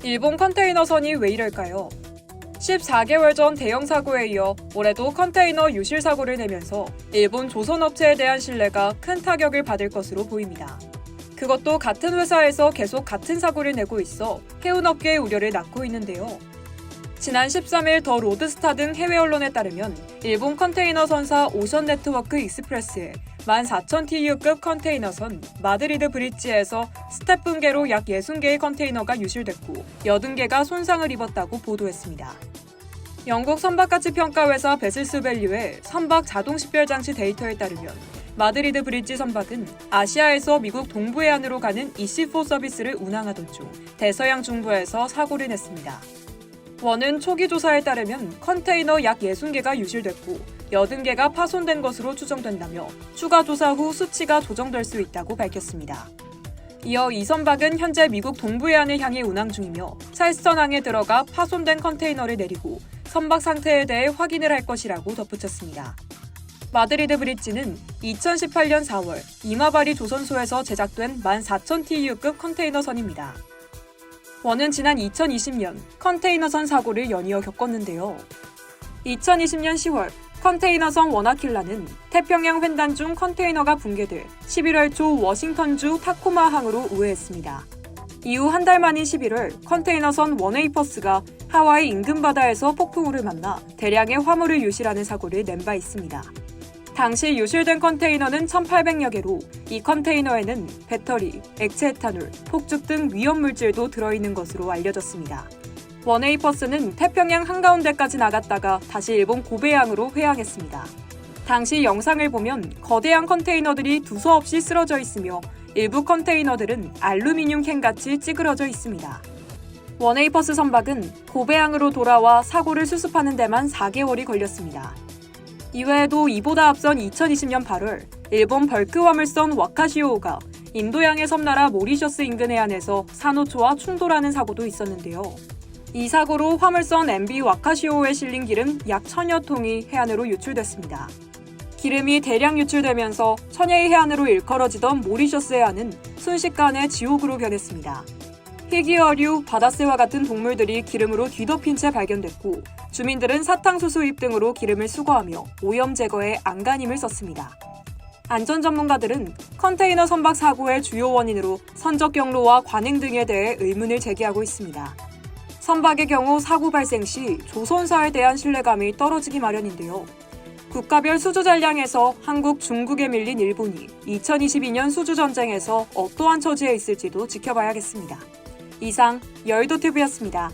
일본 컨테이너선이 왜 이럴까요? 14개월 전 대형 사고에 이어 올해도 컨테이너 유실 사고를 내면서 일본 조선업체에 대한 신뢰가 큰 타격을 받을 것으로 보입니다. 그것도 같은 회사에서 계속 같은 사고를 내고 있어 해운업계의 우려를 낳고 있는데요. 지난 13일 더 로드스타 등 해외 언론에 따르면 일본 컨테이너 선사 오션네트워크 익스프레스의 14,000TU급 컨테이너선 마드리드 브릿지에서 스텝 붕괴로 약 60개의 컨테이너가 유실됐고 80개가 손상을 입었다고 보도했습니다. 영국 선박가치 평가회사 베슬스밸류의 선박 자동 식별 장치 데이터에 따르면 마드리드 브릿지 선박은 아시아에서 미국 동부해안으로 가는 EC4 서비스를 운항하던 중 대서양 중부에서 사고를 냈습니다. 원은 초기 조사에 따르면 컨테이너 약 60개가 유실됐고 80개가 파손된 것으로 추정된다며 추가 조사 후 수치가 조정될 수 있다고 밝혔습니다. 이어 이 선박은 현재 미국 동부해안을 향해 운항 중이며 찰스턴항에 들어가 파손된 컨테이너를 내리고 선박 상태에 대해 확인을 할 것이라고 덧붙였습니다. 마드리드 브릿지는 2018년 4월 이마바리 조선소에서 제작된 14,000TU급 컨테이너선입니다. 원은 지난 2020년 컨테이너선 사고를 연이어 겪었는데요. 2020년 10월 컨테이너선 원아킬라는 태평양 횡단 중 컨테이너가 붕괴돼 11월 초 워싱턴주 타코마항으로 우회했습니다. 이후 한 달 만인 11월 컨테이너선 원웨이퍼스가 하와이 인근 바다에서 폭풍우를 만나 대량의 화물을 유실하는 사고를 낸 바 있습니다. 당시 유실된 컨테이너는 1,800여 개로 이 컨테이너에는 배터리, 액체 에탄올, 폭죽 등 위험 물질도 들어있는 것으로 알려졌습니다. 원웨이퍼스는 태평양 한가운데까지 나갔다가 다시 일본 고베항으로 회항했습니다. 당시 영상을 보면 거대한 컨테이너들이 두서없이 쓰러져 있으며 일부 컨테이너들은 알루미늄 캔같이 찌그러져 있습니다. 원웨이퍼스 선박은 고베항으로 돌아와 사고를 수습하는 데만 4개월이 걸렸습니다. 이외에도 이보다 앞선 2020년 8월 일본 벌크 화물선 와카시오호가 인도양의 섬나라 모리셔스 인근 해안에서 산호초와 충돌하는 사고도 있었는데요. 이 사고로 화물선 MV 와카시오호에 실린 기름 약 1,000여 통이 해안으로 유출됐습니다. 기름이 대량 유출되면서 천혜의 해안으로 일컬어지던 모리셔스 해안은 순식간에 지옥으로 변했습니다. 희귀어류, 바다새와 같은 동물들이 기름으로 뒤덮인 채 발견됐고 주민들은 사탕수수잎 등으로 기름을 수거하며 오염 제거에 안간힘을 썼습니다. 안전 전문가들은 컨테이너 선박 사고의 주요 원인으로 선적 경로와 관행 등에 대해 의문을 제기하고 있습니다. 선박의 경우 사고 발생 시 조선사에 대한 신뢰감이 떨어지기 마련인데요. 국가별 수주 전량에서 한국, 중국에 밀린 일본이 2022년 수주 전쟁에서 어떠한 처지에 있을지도 지켜봐야겠습니다. 이상 열도TV였습니다.